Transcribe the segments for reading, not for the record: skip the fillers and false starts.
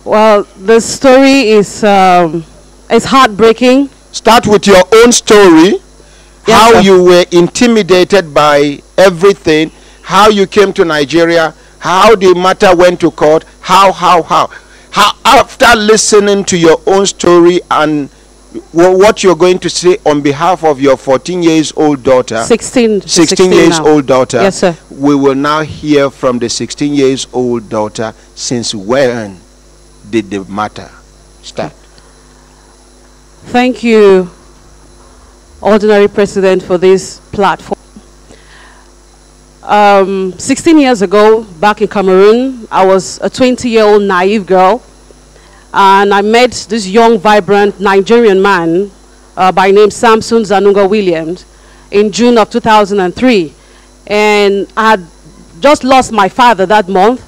Well, the story is heartbreaking. Start with your own story. Yes, how sir. you were intimidated by everything, how you came to Nigeria, how the matter went to court, how after listening to your own story and what you're going to say on behalf of your 14 years old daughter, 16 years now. old daughter. Yes, sir. We will now hear from the 16 years old daughter. Since when did the matter start? Thank you, Ordinary President, for this platform. 16 years ago, back in Cameroon, I was a 20-year-old naive girl, and I met this young, vibrant Nigerian man by name Samson Zanunga Williams in June of 2003. And I had just lost my father that month.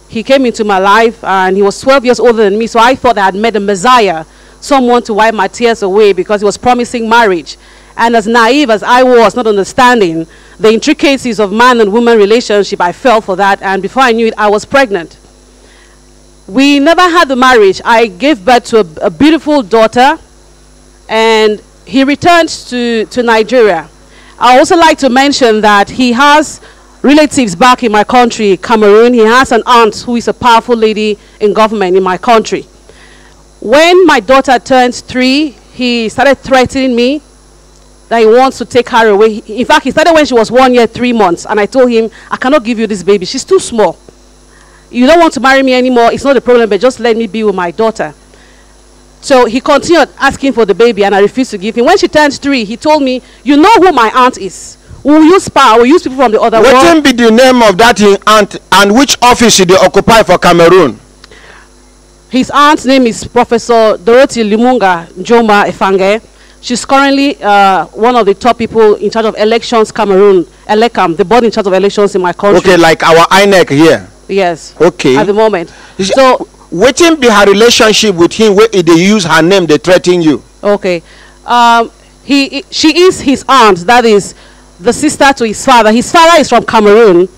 He came into my life, and he was 12 years older than me, so I thought I had met a Messiah, someone to wipe my tears away, because he was promising marriage. And as naive as I was, not understanding the intricacies of man and woman relationship, I fell for that, and before I knew it, I was pregnant. We never had the marriage. I gave birth to a beautiful daughter, and he returned to Nigeria. I also like to mention that he has relatives back in my country, Cameroon. He has an aunt who is a powerful lady in government in my country. When my daughter turned 3, he started threatening me that he wants to take her away. In fact, he started when she was 1 year, 3 months, and I told him, I cannot give you this baby. She's too small. You don't want to marry me anymore. It's not a problem, but just let me be with my daughter. So he continued asking for the baby, and I refused to give him. When she turned 3, he told me, you know who my aunt is. We'll use power. We'll use people from the other world. What be the name of that aunt, and which office did they occupy for Cameroon? His aunt's name is Professor Dorothy Limunga Njoma Efange. She's currently one of the top people in charge of elections, Cameroon, Elecam, the body in charge of elections in my country. Okay, like our INEC here. Yes. Okay. At the moment. So, what be her relationship with him where they use her name, they threaten you? Okay. She is his aunt, that is the sister to his father. His father is from Cameroon.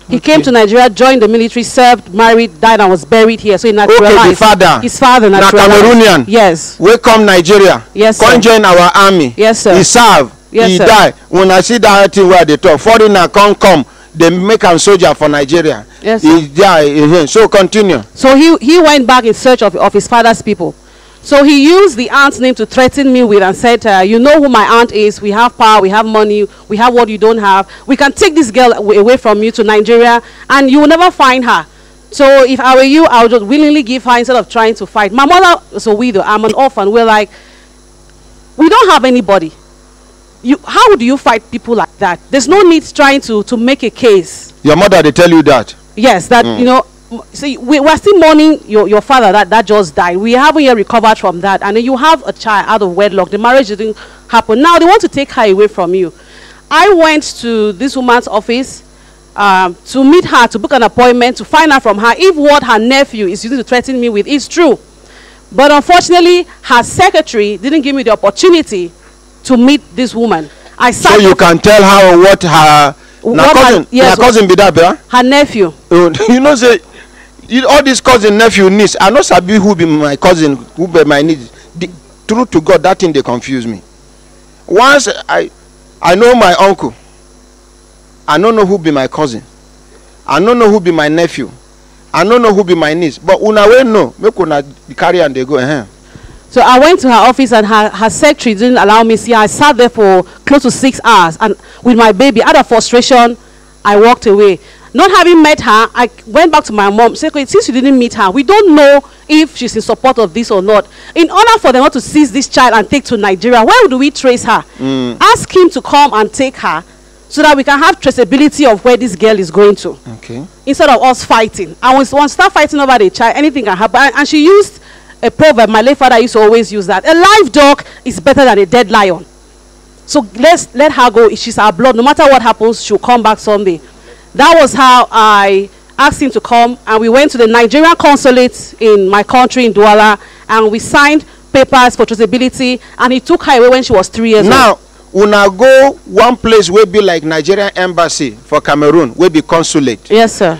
He came to Nigeria, joined the military, served, married, died, and was buried here. So he naturalized. Okay, the father. His father naturalized. Na Cameroonian. Yes. We come Nigeria. Yes, sir. Come join our army. Yes, sir. He served. Yes, he sir. died. When I see that thing where they talk, foreigner come, they make him soldier for Nigeria. Yes, sir. He died. So continue. So he went back in search of his father's people. So he used the aunt's name to threaten me with and said, you know who my aunt is. We have power, we have money, we have what you don't have. We can take this girl away from you to Nigeria, and you will never find her. So if I were you, I would just willingly give her instead of trying to fight. My mother is a widow. I'm an orphan. We're like, we don't have anybody. How do you fight people like that? There's no need trying to make a case. Your mother, they tell you that? Yes, that, you know, see, we're still mourning your father that just died. We haven't yet recovered from that. And then you have a child out of wedlock. The marriage didn't happen. Now they want to take her away from you. I went to this woman's office to meet her, to book an appointment, to find out from her if what her nephew is using to threaten me with is true. But unfortunately, her secretary didn't give me the opportunity to meet this woman. So you can tell her what her cousin be that, bro? Her nephew. You know, say, all these cousin, nephew, niece, I know sabi who be my cousin, who be my niece. True to God, that thing they confuse me. Once I know my uncle, I don't know who be my cousin, I don't know who be my nephew, I don't know who be my niece. But una we know, make una carry and they go. So I went to her office, and her secretary didn't allow me to see her. I sat there for close to 6 hours, and with my baby, out of frustration, I walked away. Not having met her, I went back to my mom, said, since you didn't meet her, we don't know if she's in support of this or not. In order for them not to seize this child and take to Nigeria, where do we trace her? Ask him to come and take her so that we can have traceability of where this girl is going to. Okay. Instead of us fighting. And when we start fighting over the child, anything can happen. And she used a proverb. My late father used to always use that. A live dog is better than a dead lion. So let's let her go. She's our blood. No matter what happens, she'll come back someday. That was how I asked him to come, and we went to the Nigerian consulate in my country, in Douala, and we signed papers for traceability, and he took her away when she was 3 years old. Now, una go one place will be like Nigerian embassy for Cameroon, will be consulate. Yes, sir.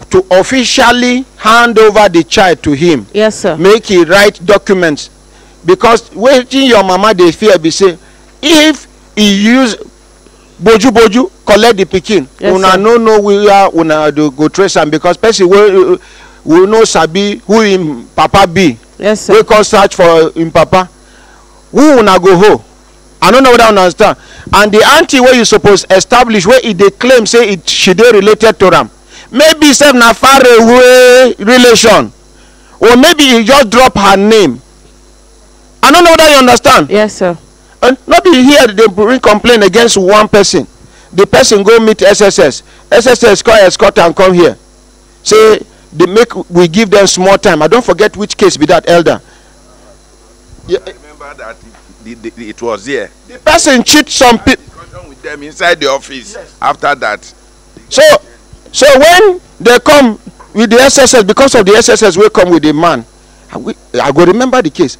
to officially hand over the child to him. Yes, sir. Make he write documents, because waiting your mama they fear be say if he use boju collect the pikin, yes, una no know where una go trace am, because person will know sabi who him papa be. Yes, sir. We come search for him papa. Who una go ho? I don't know what I understand. And the auntie where you suppose establish where they claim say she dey related to them. Maybe sef na far away relation, or maybe he just drop her name. I don't know whether you understand. Yes, sir. And not be here they bring complaint against one person. The person go meet SSS. SSS call escort and come here. Say we give them small time. I don't forget which case be that, elder. Yeah. I remember that it was here. The person cheat some people with them inside the office. Yes. After that. So when they come with the SSS, because of the SSS will come with the man, I go remember the case.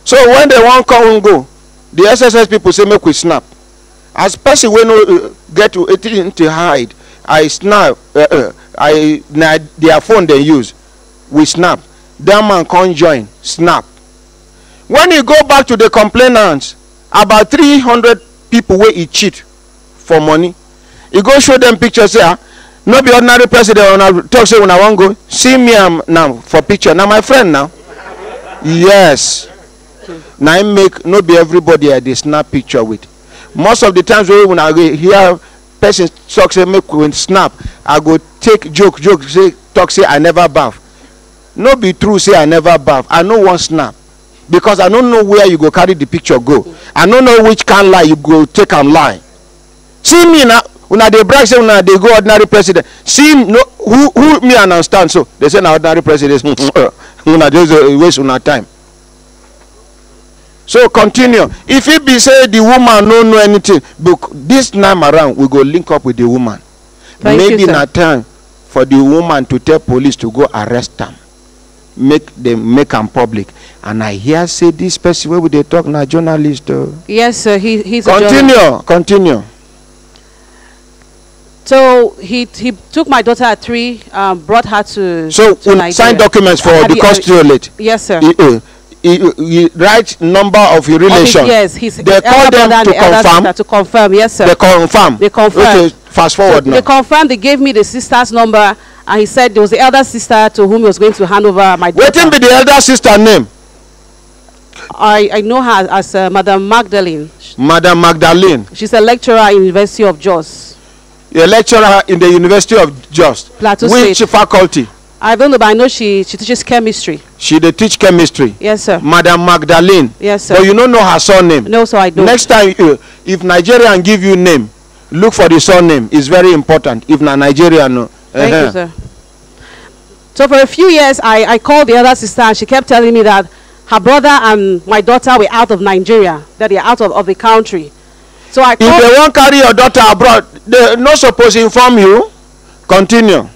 So when they want come and go, the SSS people say make we snap. As person when get to 18 to hide, I snap. Their phone they use, we snap. That man can't join, snap. When you go back to the complainants, about 300 people where he cheat for money, he go show them pictures here. No be ordinary president when I talk say when I want go see me now for picture. Now my friend now. Yes. Now I make no be everybody I dey snap picture with. Most of the times when I hear person talk say make we snap, I go take joke say talk say I never bath. No be true say I never bath. I no one snap. Because I don't know where you go carry the picture go. I don't know which can lie you go take and lie. See me now. Una dey brag say una dey go ordinary president. See no who me understand, so they say na ordinary president. Una just waste una time. So continue. If it be say the woman no know anything, but this time around we go link up with the woman. Maybe na time for the woman to tell police to go arrest them. Make them public. And I hear say this person where we dey talk na journalist. Yes, sir. He's a journalist. Continue. So he took my daughter at 3, brought her to. So we sign documents for the consulate. Yes, sir. He write number of your relation. Yes, they call them to confirm. To confirm, yes, sir. They confirm. They confirm. Okay, fast forward now. They confirmed. They gave me the sister's number, and he said there was the elder sister to whom he was going to hand over my daughter. What be the elder sister name? I know her as Madam Magdalene. Madam Magdalene. She's a lecturer in University of Jos. A lecturer in the University of Jos. Plateau Which State. Faculty? I don't know, but I know she teaches chemistry. She dey teach chemistry. Yes, sir. Madam Magdalene. Yes, sir. But you don't know her surname. No, so I don't. Next time, if Nigerian give you name, look for the surname. It's very important. If na Nigerian, no. Thank you, sir. So for a few years, I called the other sister, and she kept telling me that her brother and my daughter were out of Nigeria, that they are out of the country. So I called. If they won't carry your daughter abroad, they not supposed to inform you. Continue.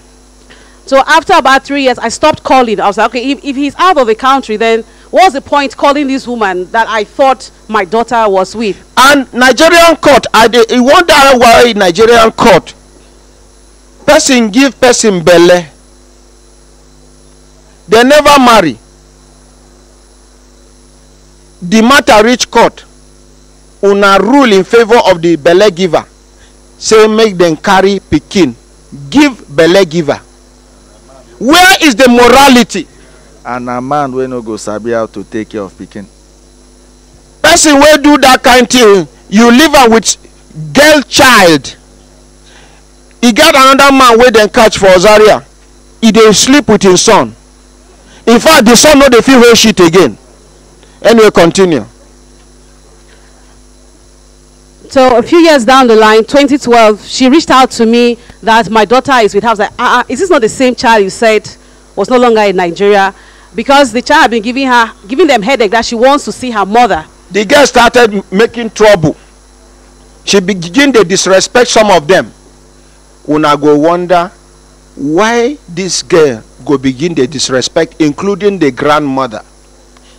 So after about 3 years, I stopped calling. I was like, okay, if he's out of the country, then what's the point calling this woman that I thought my daughter was with? And Nigerian court, I wonder why Nigerian court person give person belle. They never marry. The matter reach court. Una rule in favor of the belle giver. Say make them carry pikin. Give belle giver. Where is the morality? And a man will not go sabi how to take care of pikin. Person will do that kind of thing. You live am with girl child. He got another man wey dem catch for Zaria. He dey sleep with his son. In fact, the son no dey fit hold shit again. Anyway, continue. So a few years down the line, 2012, she reached out to me that my daughter is with her. I was like, is this not the same child you said was no longer in Nigeria? Because the child had been giving them headache that she wants to see her mother. The girl started making trouble. She began to disrespect some of them. Una go wonder why this girl go begin to disrespect, including the grandmother,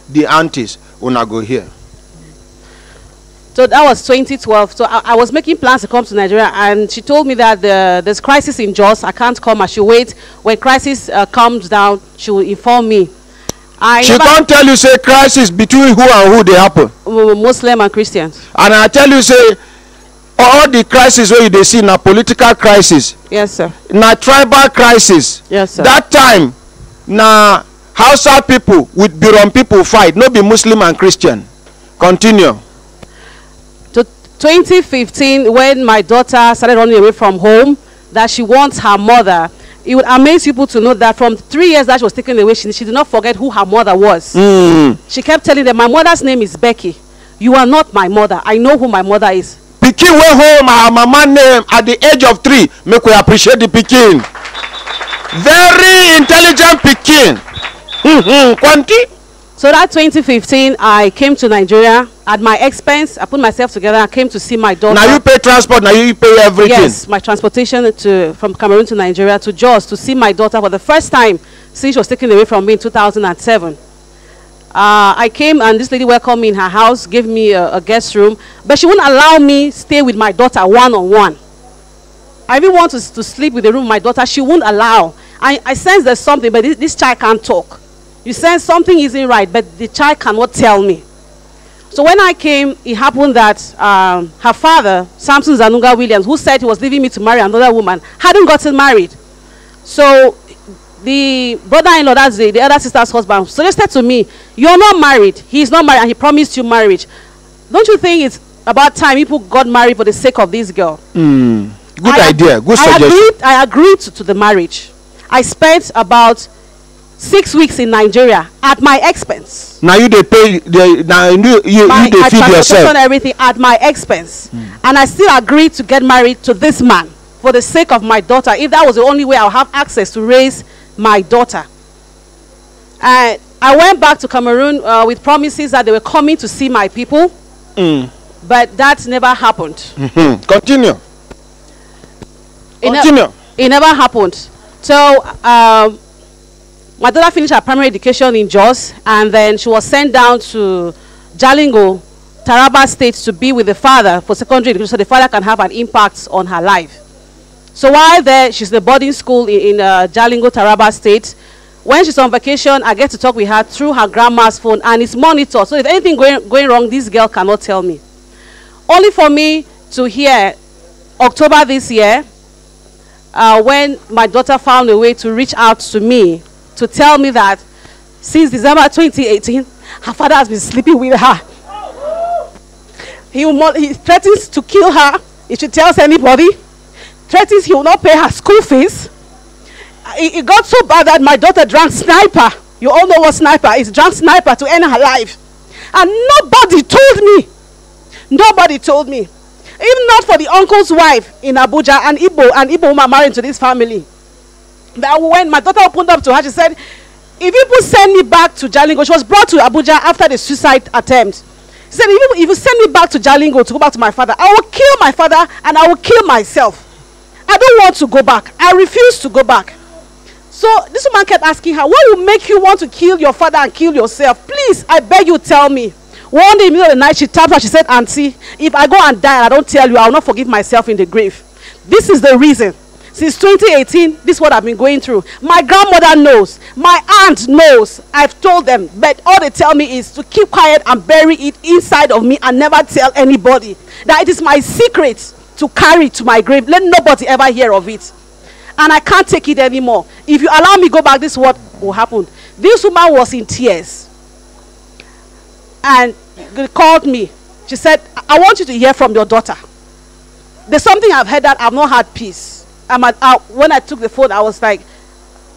the aunties. Una go here. So that was 2012. So I was making plans to come to Nigeria, and she told me that there's crisis in Jos. I can't come. I should wait. When crisis comes down, she will inform me. She can't tell you, say, crisis between who and who they happen. Muslim and Christians. And I tell you, say, all the crisis where you see na political crisis. Yes, sir. Na tribal crisis. Yes, sir. That time, na Hausa people with Birom people fight, no be Muslim and Christian. Continue. 2015, when my daughter started running away from home, that she wants her mother, it would amaze people to know that from 3 years that she was taken away, she did not forget who her mother was. She kept telling them, my mother's name is Becky. You are not my mother. I know who my mother is. Pikin went home her mama name at the age of 3. Make we appreciate the Pikin. Very intelligent Pikin. Quanti? So that 2015, I came to Nigeria at my expense. I put myself together. I came to see my daughter. Now you pay transport. Now you pay everything. Yes, my transportation from Cameroon to Nigeria to Jos to see my daughter for the first time since she was taken away from me in 2007. I came and this lady welcomed me in her house, gave me a guest room, but she wouldn't allow me stay with my daughter one-on-one. I even want to sleep with the room with my daughter. She wouldn't allow. I sense there's something, but this child can't talk. You sense something isn't right, but the child cannot tell me. So when I came, it happened that her father, Samson Zanunga Williams, who said he was leaving me to marry another woman, hadn't gotten married. So the brother-in-law, that's the other sister's husband, suggested to me, you're not married. He's not married, and he promised you marriage. Don't you think it's about time people got married for the sake of this girl? Good idea. Good suggestion. I agreed to the marriage. I spent about 6 weeks in Nigeria at my expense. Now you they pay. Now you they feed yourself. Everything at my expense, and I still agreed to get married to this man for the sake of my daughter. If that was the only way I'll have access to raise my daughter. I went back to Cameroon with promises that they were coming to see my people, but that never happened. Continue. It never happened. So my daughter finished her primary education in Jos, and then she was sent down to Jalingo, Taraba State, to be with the father for secondary education, so the father can have an impact on her life. So while there, she's in the boarding school in Jalingo, Taraba State. When she's on vacation, I get to talk with her through her grandma's phone, and it's monitored. So if anything going wrong, this girl cannot tell me. Only for me to hear October this year, when my daughter found a way to reach out to me to tell me that since December 2018, her father has been sleeping with her. He threatens to kill her if she tells anybody. Threatens he will not pay her school fees. It got so bad that my daughter drank sniper. You all know what sniper is. Drank sniper to end her life. And nobody told me. Nobody told me. Even not for the uncle's wife in Abuja, and Igbo woman married to this family. That when my daughter opened up to her, she said, if people send me back to Jalingo, she was brought to Abuja after the suicide attempt. She said, if you send me back to Jalingo to go back to my father, I will kill my father and I will kill myself. I don't want to go back. I refuse to go back. So this woman kept asking her, what will make you want to kill your father and kill yourself? Please, I beg you, tell me. One day in the middle of the night, she tapped her. She said, Auntie, if I go and die and I don't tell you, I will not forgive myself in the grave. This is the reason. Since 2018, this is what I've been going through. My grandmother knows. My aunt knows. I've told them. But all they tell me is to keep quiet and bury it inside of me and never tell anybody. That it is my secret to carry to my grave. Let nobody ever hear of it. And I can't take it anymore. If you allow me go back, this is what will happen. This woman was in tears. And they called me. She said, I want you to hear from your daughter. There's something I've heard that I've not had peace. When I took the phone, I was like,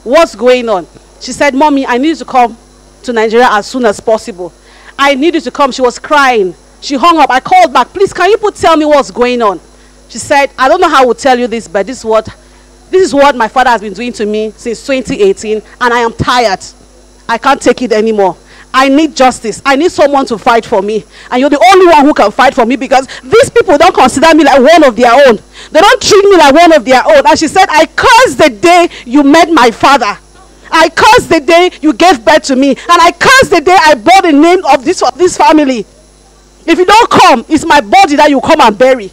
what's going on? She said, Mommy, I need you to come to Nigeria as soon as possible. I need you to come. She was crying. She hung up. I called back. Please, can you tell me what's going on? She said, I don't know how I will tell you this, but this is what my father has been doing to me since 2018, and I am tired. I can't take it anymore. I need justice. I need someone to fight for me. And you're the only one who can fight for me, because these people don't consider me like one of their own. They don't treat me like one of their own. And she said, I curse the day you met my father. I curse the day you gave birth to me. And I curse the day I bore the name of this family. If you don't come, it's my body that you come and bury.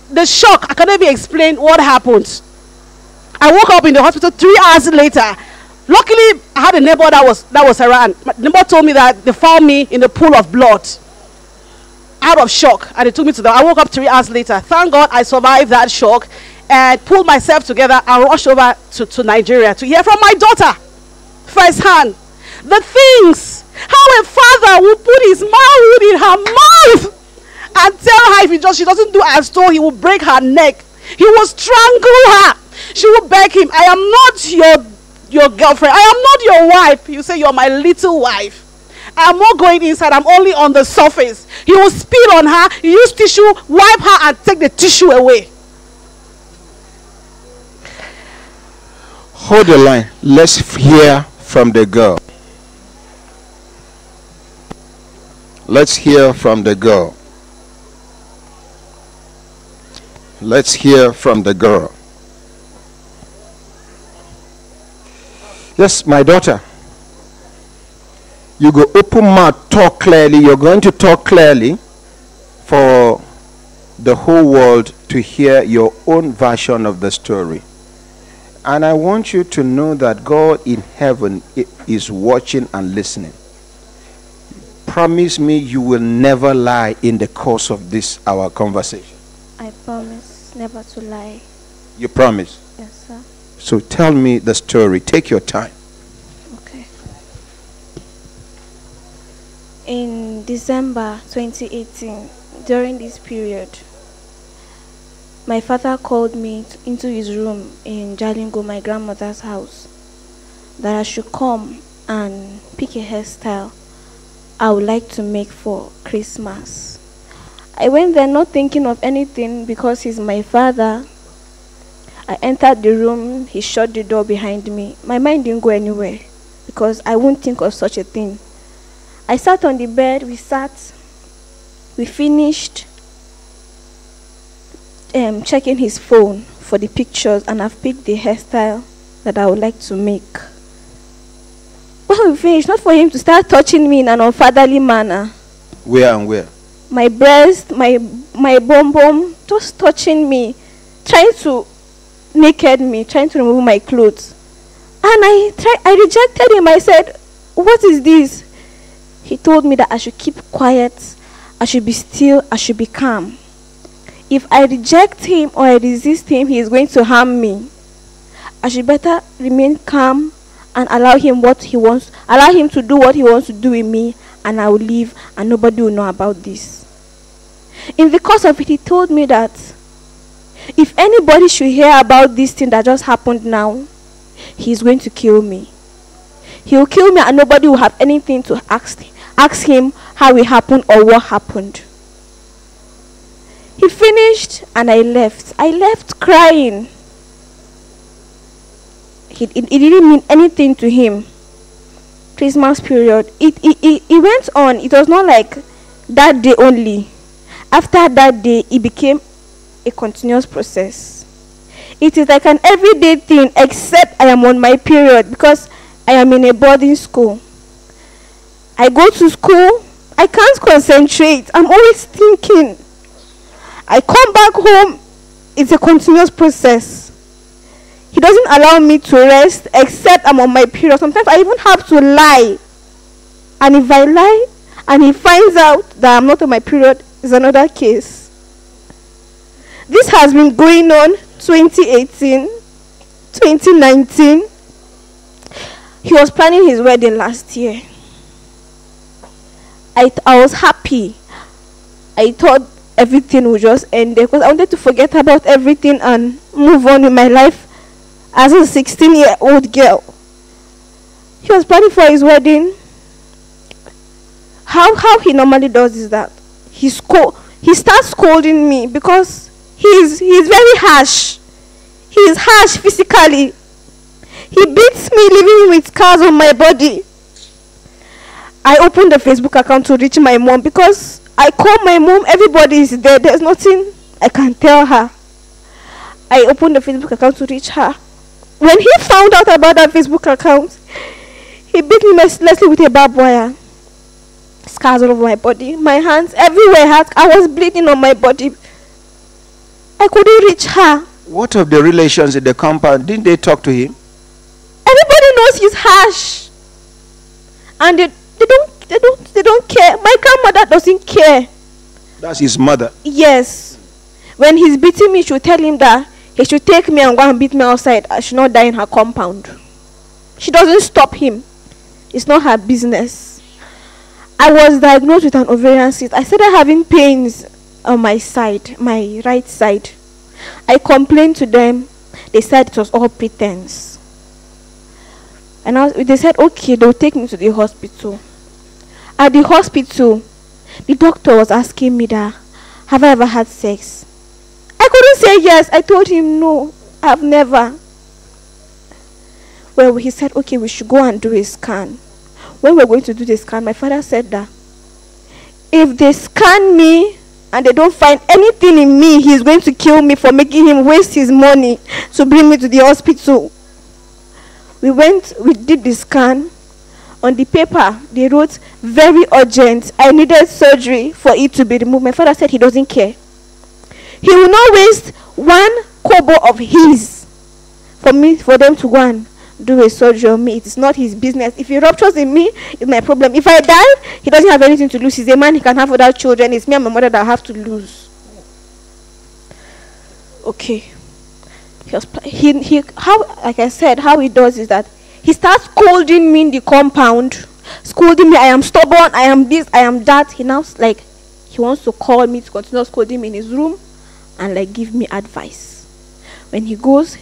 The shock, I cannot even explain what happened. I woke up in the hospital 3 hours later. Luckily, I had a neighbor that was around. My neighbor told me that they found me in a pool of blood. Out of shock, and they took me to I woke up 3 hours later. Thank God I survived that shock and pulled myself together and rushed over to Nigeria to hear from my daughter firsthand. The things, how a father will put his mouth in her mouth and tell her if she doesn't do as told, he will break her neck. He will strangle her. She will beg him, I am not your girlfriend. I am not your wife. You say, you're my little wife. I'm not going inside. I'm only on the surface. He will spit on her, use tissue, wipe her, and take the tissue away. Hold the line. Let's hear from the girl. Let's hear from the girl. Let's hear from the girl. Yes, my daughter. You go open mouth, talk clearly. You're going to talk clearly for the whole world to hear your own version of the story. And I want you to know that God in heaven is watching and listening. Promise me you will never lie in the course of this our conversation. I promise never to lie. You promise? Yes, sir. So tell me the story. Take your time. Okay. In December 2018, during this period, my father called me into his room in Jalingo, my grandmother's house, that I should come and pick a hairstyle I would like to make for Christmas. I went there not thinking of anything because he's my father. I entered the room, he shut the door behind me. My mind didn't go anywhere because I wouldn't think of such a thing. I sat on the bed, we finished checking his phone for the pictures, and I've picked the hairstyle that I would like to make. When we finished, not for him to start touching me in an unfatherly manner. Where and where? My breast, my bum, just touching me, trying to naked me, trying to remove my clothes. And I rejected him. I said, what is this? He told me that I should keep quiet, I should be still, I should be calm. If I reject him or I resist him, he is going to harm me. I should better remain calm and allow him to do what he wants to do with me, and I will leave and nobody will know about this. In the course of it, he told me that if anybody should hear about this thing that just happened now, he's going to kill me. He will kill me and nobody will have anything to ask him how it happened or what happened. He finished and I left. I left crying. It didn't mean anything to him. Christmas period. It went on. It was not like that day only. After that day, it became a continuous process. It is like an everyday thing, except I am on my period because I am in a boarding school. I go to school, I can't concentrate. I'm always thinking. I come back home, it's a continuous process. He doesn't allow me to rest except I'm on my period. Sometimes I even have to lie. And if I lie and he finds out that I'm not on my period, it's another case. This has been going on 2018, 2019. He was planning his wedding last year. I was happy. I thought everything would just end there because I wanted to forget about everything and move on with my life as a 16-year-old girl. He was planning for his wedding. How he normally does is that he starts scolding me because he's very harsh. He is harsh physically. He beats me, leaving me with scars on my body. I opened the Facebook account to reach my mom because I call my mom, everybody is there. There's nothing I can tell her. I opened the Facebook account to reach her. When he found out about that Facebook account, he beat me mercilessly with a barbed wire. scars all over my body. My hands everywhere I was bleeding on my body. I couldn't reach her. What of the relations in the compound? Didn't they talk to him? Everybody knows he's harsh. And they don't care. My grandmother doesn't care. That's his mother. Yes. When he's beating me, she'll tell him that he should take me and go and beat me outside. I should not die in her compound. She doesn't stop him. It's not her business. I was diagnosed with an ovarian cyst. I started having pains on my side, my right side. I complained to them. They said it was all pretense. And they said, okay, they'll take me to the hospital. At the hospital, the doctor was asking me that, have I ever had sex? I couldn't say yes. I told him, no, I've never. Well, he said, okay, we should go and do a scan. When we're going to do the scan, my father said that if they scan me and they don't find anything in me, he's going to kill me for making him waste his money to bring me to the hospital. We did the scan. On the paper, they wrote, very urgent. I needed surgery for it to be removed. My father said he doesn't care. He will not waste 1 kobo of his for them to go and do a surgery on me. It's not his business. If he ruptures in me, it's my problem. If I die, he doesn't have anything to lose. He's a man, he can have other children. It's me and my mother that have to lose. Okay. Like I said, how he does is that he starts scolding me in the compound. Scolding me, I am stubborn, I am this, I am that. He wants to call me to continue scolding me in his room and give me advice. When he goes,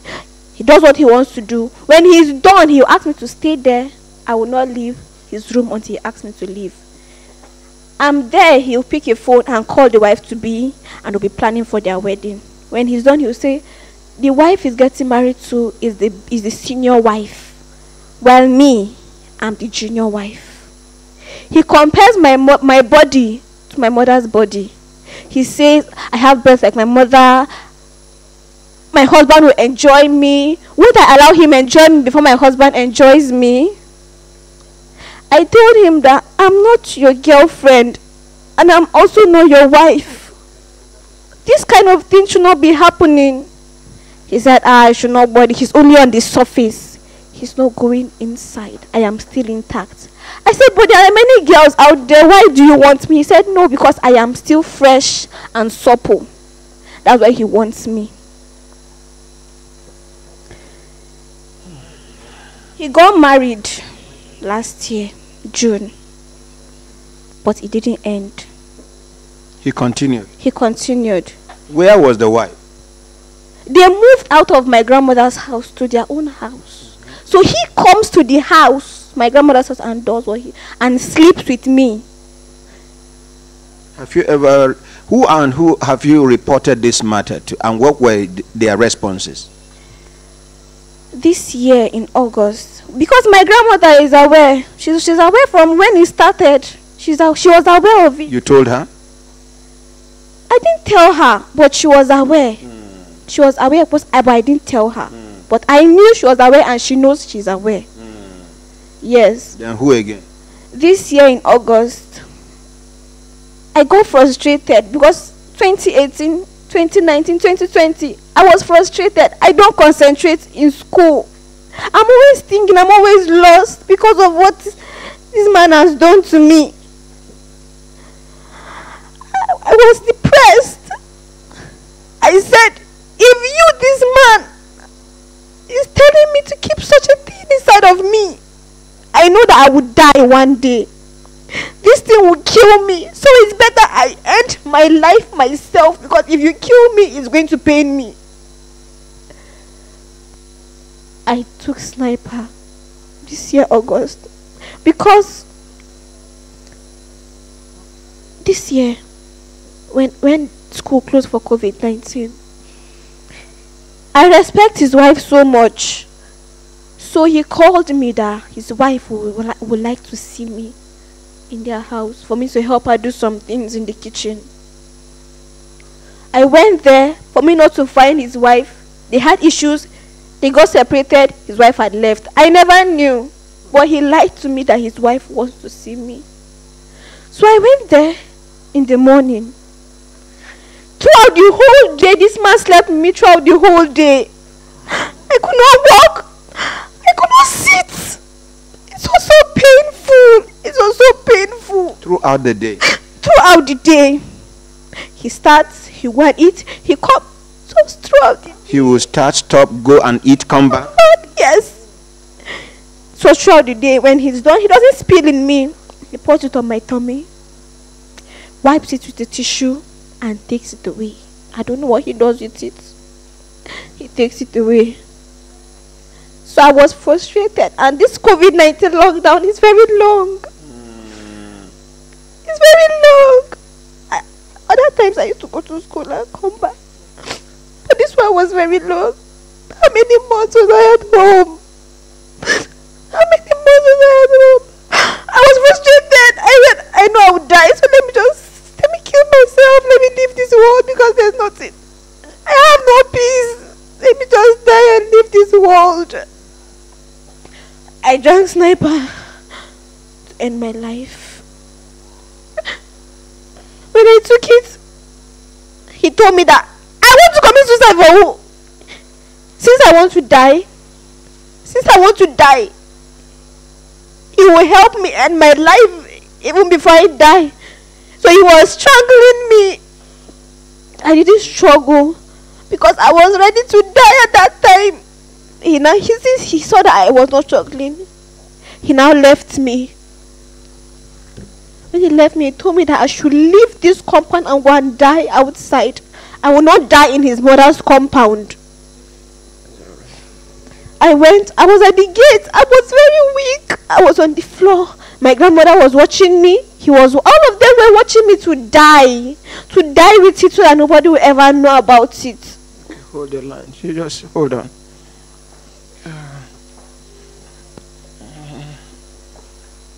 he does what he wants to do. When he's done, he'll ask me to stay there. I will not leave his room until he asks me to leave. I'm there, he'll pick a phone and call the wife to be, and we'll be planning for their wedding. When he's done, he'll say, the wife he's getting married to is the senior wife, while me, I'm the junior wife. He compares my body to my mother's body. He says, I have breasts like my mother. My husband will enjoy me. Won't I allow him enjoy me before my husband enjoys me? I told him that I'm not your girlfriend and I'm also not your wife. This kind of thing should not be happening. He said, I should not worry. He's only on the surface. He's not going inside. I am still intact. I said, but there are many girls out there. Why do you want me? He said, no, because I am still fresh and supple. That's why he wants me. He got married last year, June. But it didn't end. He continued. He continued. Where was the wife? They moved out of my grandmother's house to their own house. So he comes to the house, my grandmother's house, and does and sleeps with me. Have you ever, who have you reported this matter to, and what were their responses? This year in August, because my grandmother is aware. She's aware from when it started. She was aware of it. You told her? I didn't tell her, but she was aware. She was aware, but I didn't tell her. But I knew she was aware, and she knows she's aware. Yes. Then who again? This year in August, I got frustrated because 2018, 2019, 2020, I was frustrated. I don't concentrate in school. I'm always thinking, I'm always lost because of what this man has done to me. I was depressed. I said, if this man is telling me to keep such a thing inside of me, I know that I would die one day. This thing will kill me. So it's better I end my life myself, because if you kill me, it's going to pain me. I took sniper this year, August, because this year, when school closed for COVID-19, I respect his wife so much. So he called me that his wife would like to see me in their house for me to help her do some things in the kitchen. I went there for me not to find his wife. They had issues. They got separated. His wife had left. I never knew. But he lied to me that his wife wants to see me. So I went there in the morning. Throughout the whole day, this man slept with me throughout the whole day. I could not walk. I could not sit. It was so painful. It was so painful. Throughout the day. Throughout the day. He starts, he go and eat, he come. So throughout the day. He will start, stop, go and eat, come back. Yes. So throughout the day, when he's done, he doesn't spill in me. He puts it on my tummy, wipes it with a tissue, and takes it away. I don't know what he does with it. He takes it away. So I was frustrated, and this COVID-19 lockdown is very long. It's very long. Other times I used to go to school and come back, but this one was very long. How many months was I at home? How many months was I at home? I was frustrated. I know I would die, so let me kill myself. Let me leave this world because there's nothing. I have no peace. Let me just die and leave this world. I drank sniper to end my life. When I took it, he told me that I want to commit suicide for who? Since I want to die, he will help me end my life even before I die. So he was strangling me. I didn't struggle because I was ready to die at that time. He saw that I was not struggling. He now left me. When he left me, he told me that I should leave this compound and go and die outside. I will not die in his mother's compound. I went, I was at the gate, I was very weak. I was on the floor. My grandmother was watching me. All of them were watching me to die with it so that nobody will ever know about it. Hold the line. You just hold on.